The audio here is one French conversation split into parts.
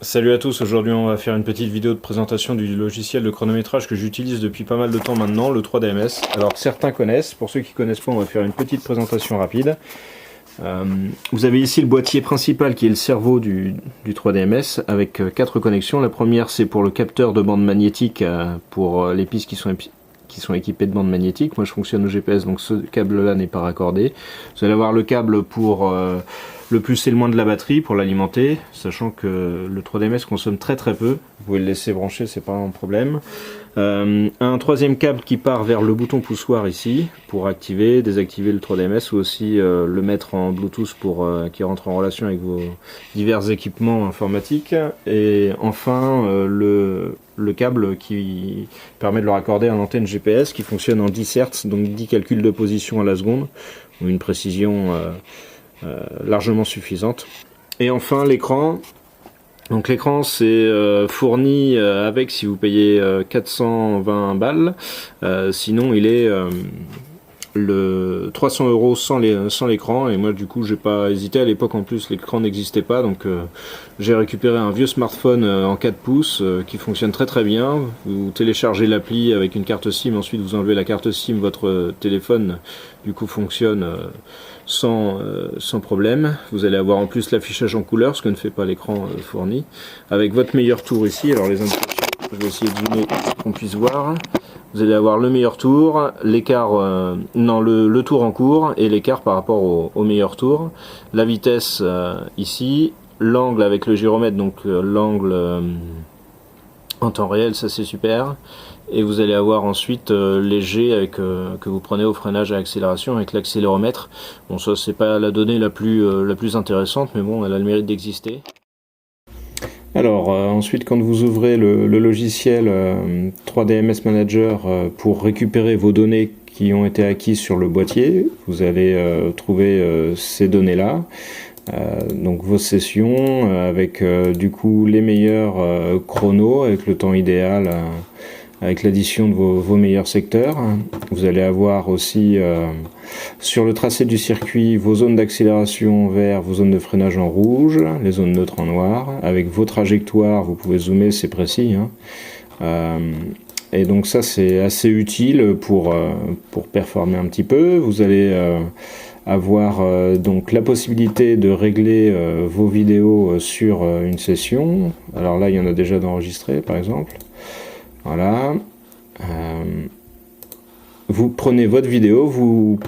Salut à tous, aujourd'hui on va faire une petite vidéo de présentation du logiciel de chronométrage que j'utilise depuis pas mal de temps maintenant, le 3DMS. Alors certains connaissent, pour ceux qui connaissent pas on va faire une petite présentation rapide. Vous avez ici le boîtier principal qui est le cerveau du 3DMS avec 4 connexions. La première c'est pour le capteur de bande magnétique pour les pistes qui sont équipées de bande magnétique. Moi je fonctionne au GPS donc ce câble là n'est pas raccordé. Vous allez avoir le câble pour le plus et le moins de la batterie pour l'alimenter, sachant que le 3DMS consomme très peu. Vous pouvez le laisser brancher, c'est pas un problème. Un troisième câble qui part vers le bouton poussoir ici pour activer, désactiver le 3DMS, ou aussi le mettre en Bluetooth pour qu'il rentre en relation avec vos divers équipements informatiques. Et enfin le câble qui permet de le raccorder à l'antenne GPS qui fonctionne en 10 Hz, donc 10 calculs de position à la seconde, ou une précision largement suffisante. Et enfin l'écran. Donc l'écran c'est fourni avec, si vous payez 420 balles, sinon il est le 300 € sans l'écran. Et moi du coup j'ai pas hésité, à l'époque en plus l'écran n'existait pas, donc j'ai récupéré un vieux smartphone en 4 pouces qui fonctionne très bien. Vous téléchargez l'appli avec une carte SIM, ensuite vous enlevez la carte SIM, votre téléphone du coup fonctionne sans problème. Vous allez avoir en plus l'affichage en couleur, ce que ne fait pas l'écran fourni, avec votre meilleur tour ici. Alors les indications, je vais essayer de zoomer pour qu'on puisse voir. Vous allez avoir le meilleur tour, l'écart, le tour en cours et l'écart par rapport au meilleur tour. La vitesse ici, l'angle avec le gyromètre, donc l'angle en temps réel, ça c'est super. Et vous allez avoir ensuite les G avec, que vous prenez au freinage à accélération avec l'accéléromètre. Bon, ça c'est pas la donnée la plus intéressante, mais bon, elle a le mérite d'exister. Alors ensuite, quand vous ouvrez le logiciel 3DMS Manager pour récupérer vos données qui ont été acquises sur le boîtier, vous allez trouver ces données là. Donc vos sessions avec du coup les meilleurs chronos avec le temps idéal, avec l'addition de vos meilleurs secteurs. Vous allez avoir aussi sur le tracé du circuit vos zones d'accélération en vert, vos zones de freinage en rouge, les zones neutres en noir. Avec vos trajectoires, vous pouvez zoomer, c'est précis, hein. Et donc ça c'est assez utile pour performer un petit peu. Vous allez avoir donc la possibilité de régler vos vidéos sur une session. Alors là il y en a déjà d'enregistrés par exemple. Voilà. Vous prenez votre vidéo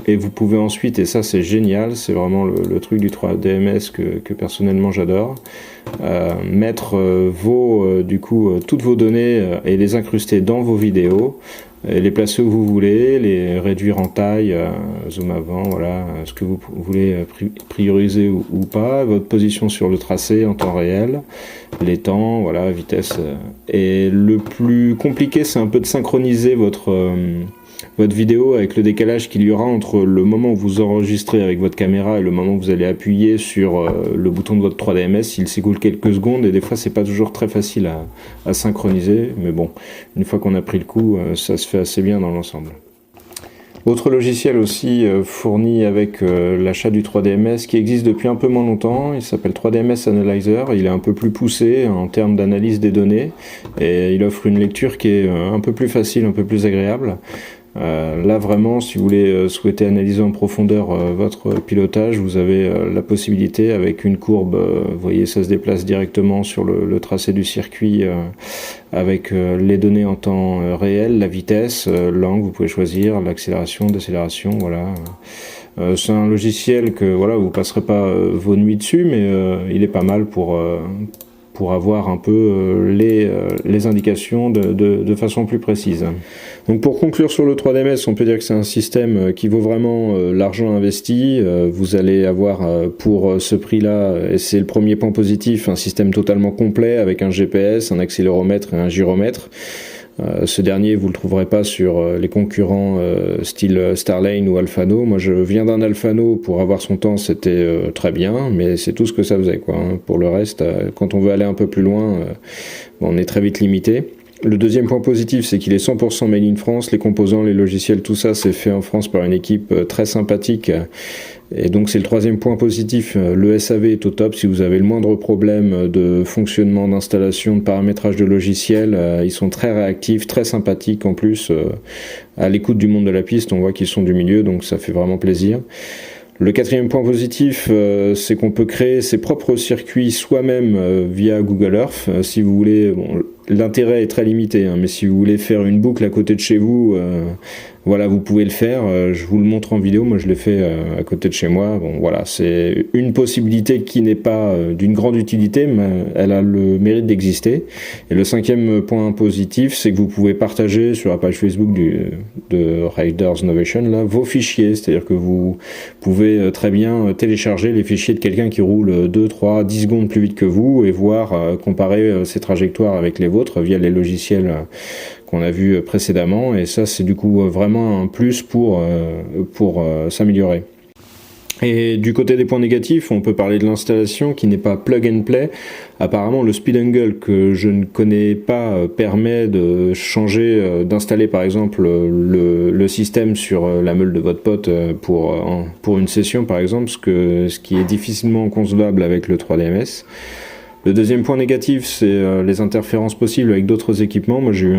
et vous pouvez ensuite, et ça c'est génial, c'est vraiment le truc du 3DMS que personnellement j'adore, mettre toutes vos données et les incruster dans vos vidéos, et les placer où vous voulez, les réduire en taille, zoom avant, voilà, ce que vous voulez prioriser ou pas, votre position sur le tracé en temps réel, les temps, voilà, vitesse. Et le plus compliqué c'est un peu de synchroniser votre vidéo avec le décalage qu'il y aura entre le moment où vous enregistrez avec votre caméra et le moment où vous allez appuyer sur le bouton de votre 3DMS. Il s'écoule quelques secondes et des fois c'est pas toujours très facile à synchroniser, mais bon, une fois qu'on a pris le coup, ça se fait assez bien dans l'ensemble. Autre logiciel aussi fourni avec l'achat du 3DMS qui existe depuis un peu moins longtemps, il s'appelle 3DMS Analyzer. Il est un peu plus poussé en termes d'analyse des données et il offre une lecture qui est un peu plus facile, un peu plus agréable. Là vraiment, si vous voulez souhaiter analyser en profondeur votre pilotage, vous avez la possibilité avec une courbe, vous voyez ça se déplace directement sur le tracé du circuit avec les données en temps réel, la vitesse, l'angle, vous pouvez choisir l'accélération, décélération, voilà. C'est un logiciel que voilà, vous passerez pas vos nuits dessus, mais il est pas mal pour avoir un peu les indications de façon plus précise. Donc pour conclure sur le 3DMS, on peut dire que c'est un système qui vaut vraiment l'argent investi. Vous allez avoir pour ce prix-là, et c'est le premier point positif, un système totalement complet avec un GPS, un accéléromètre et un gyromètre. Ce dernier, vous le trouverez pas sur les concurrents style Starlane ou Alphano. Moi, je viens d'un Alphano, pour avoir son temps, c'était très bien, mais c'est tout ce que ça faisait, quoi, hein. Pour le reste, quand on veut aller un peu plus loin, on est très vite limité. Le deuxième point positif, c'est qu'il est 100% made in France. Les composants, les logiciels, tout ça, c'est fait en France par une équipe très sympathique. Et donc c'est le troisième point positif. Le SAV est au top. Si vous avez le moindre problème de fonctionnement, d'installation, de paramétrage de logiciel, ils sont très réactifs, très sympathiques en plus. À l'écoute du monde de la piste, on voit qu'ils sont du milieu, donc ça fait vraiment plaisir. Le quatrième point positif, c'est qu'on peut créer ses propres circuits soi-même via Google Earth. Si vous voulez, bon, l'intérêt est très limité, hein, mais si vous voulez faire une boucle à côté de chez vous, voilà, vous pouvez le faire. Je vous le montre en vidéo, moi je l'ai fait à côté de chez moi. Bon, voilà, c'est une possibilité qui n'est pas d'une grande utilité, mais elle a le mérite d'exister. Et le cinquième point positif, c'est que vous pouvez partager sur la page Facebook de Riders Novation là, vos fichiers, c'est-à-dire que vous pouvez très bien télécharger les fichiers de quelqu'un qui roule 2, 3, 10 secondes plus vite que vous et voir comparer ses trajectoires avec les vôtres via les logiciels qu'on a vu précédemment, et ça c'est du coup vraiment un plus pour s'améliorer. Et du côté des points négatifs, on peut parler de l'installation qui n'est pas plug and play. Apparemment le speed angle, que je ne connais pas, permet de changer, d'installer par exemple le système sur la meule de votre pote pour une session par exemple, ce qui est difficilement concevable avec le 3DMS. Le deuxième point négatif, c'est les interférences possibles avec d'autres équipements. Moi j'ai eu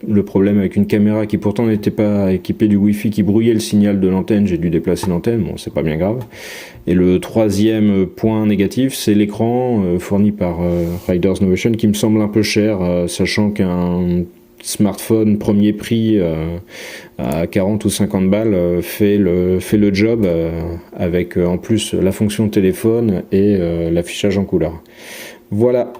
le problème avec une caméra qui pourtant n'était pas équipée du Wi-Fi, qui brouillait le signal de l'antenne. J'ai dû déplacer l'antenne, bon c'est pas bien grave. Et le troisième point négatif, c'est l'écran fourni par Riders Novation, qui me semble un peu cher, sachant qu'un smartphone premier prix à 40 ou 50 balles fait le job, avec en plus la fonction téléphone et l'affichage en couleur. Voilà,